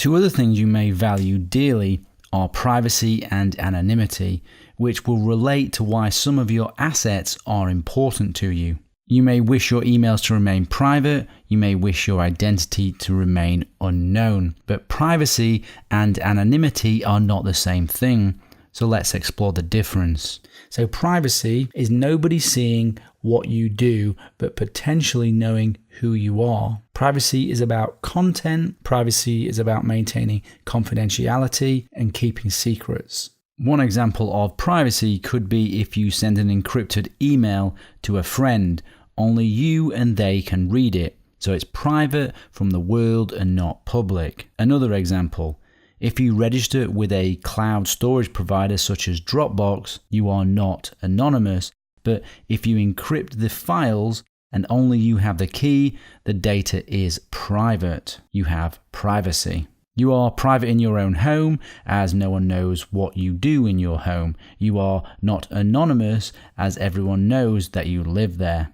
Two other things you may value dearly are privacy and anonymity, which will relate to why some of your assets are important to you. You may wish your emails to remain private, you may wish your identity to remain unknown, but privacy and anonymity are not the same thing. So let's explore the difference. So privacy is nobody seeing what you do, but potentially knowing who you are. Privacy is about content. Privacy is about maintaining confidentiality and keeping secrets. One example of privacy could be if you send an encrypted email to a friend. Only you and they can read it, so it's private from the world and not public. Another example, if you register with a cloud storage provider such as Dropbox, you are not anonymous, but if you encrypt the files and only you have the key, the data is private. You have privacy. You are private in your own home, as no one knows what you do in your home. You are not anonymous, as everyone knows that you live there.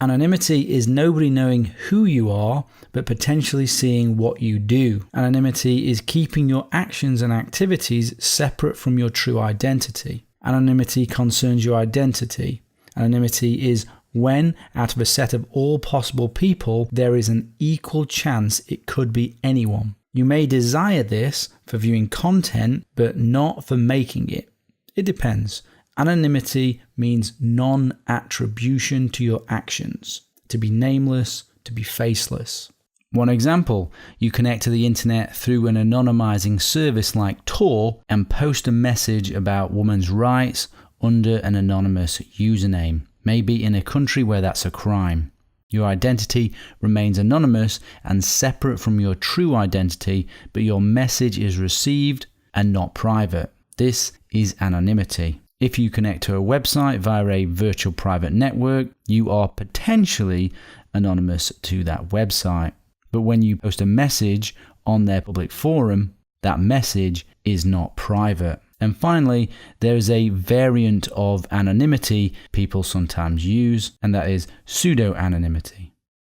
Anonymity is nobody knowing who you are, but potentially seeing what you do. Anonymity is keeping your actions and activities separate from your true identity. Anonymity concerns your identity. Anonymity is when, out of a set of all possible people, there is an equal chance it could be anyone. You may desire this for viewing content, but not for making it. It depends. Anonymity means non-attribution to your actions, to be nameless, to be faceless. One example, you connect to the internet through an anonymizing service like Tor and post a message about women's rights under an anonymous username, maybe in a country where that's a crime. Your identity remains anonymous and separate from your true identity, but your message is received and not private. This is anonymity. If you connect to a website via a virtual private network, you are potentially anonymous to that website. But when you post a message on their public forum, that message is not private. And finally, there is a variant of anonymity people sometimes use, and that is pseudo-anonymity.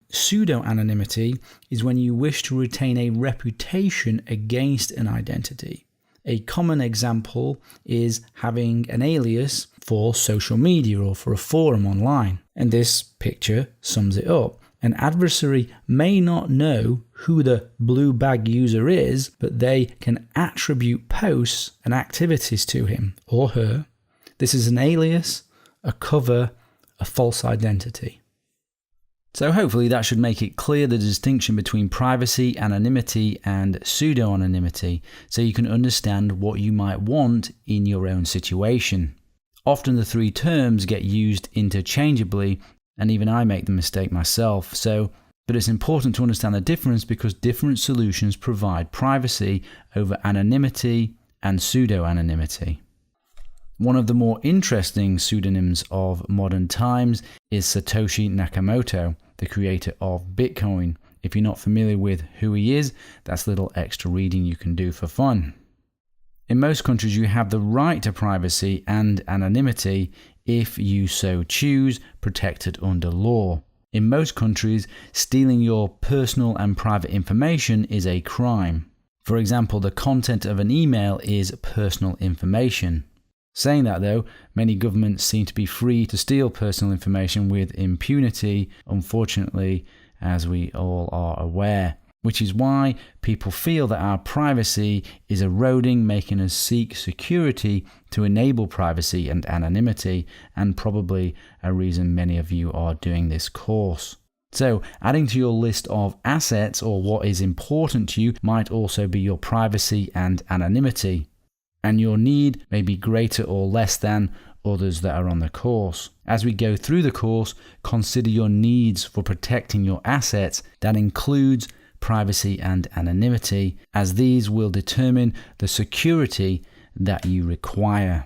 Pseudo-anonymity is when you wish to retain a reputation against an identity. A common example is having an alias for social media or for a forum online. And this picture sums it up. An adversary may not know who the blue bag user is, but they can attribute posts and activities to him or her. This is an alias, a cover, a false identity. So hopefully that should make it clear the distinction between privacy, anonymity, and pseudo-anonymity, so you can understand what you might want in your own situation. Often the three terms get used interchangeably, and even I make the mistake myself. But it's important to understand the difference because different solutions provide privacy over anonymity and pseudo-anonymity. One of the more interesting pseudonyms of modern times is Satoshi Nakamoto, the creator of Bitcoin. If you're not familiar with who he is, that's a little extra reading you can do for fun. In most countries, you have the right to privacy and anonymity if you so choose, protected under law. In most countries, stealing your personal and private information is a crime. For example, the content of an email is personal information. Saying that though, many governments seem to be free to steal personal information with impunity, unfortunately, as we all are aware. Which is why people feel that our privacy is eroding, making us seek security to enable privacy and anonymity, and probably a reason many of you are doing this course. So, adding to your list of assets or what is important to you might also be your privacy and anonymity. And your need may be greater or less than others that are on the course. As we go through the course, consider your needs for protecting your assets. That includes privacy and anonymity, as these will determine the security that you require.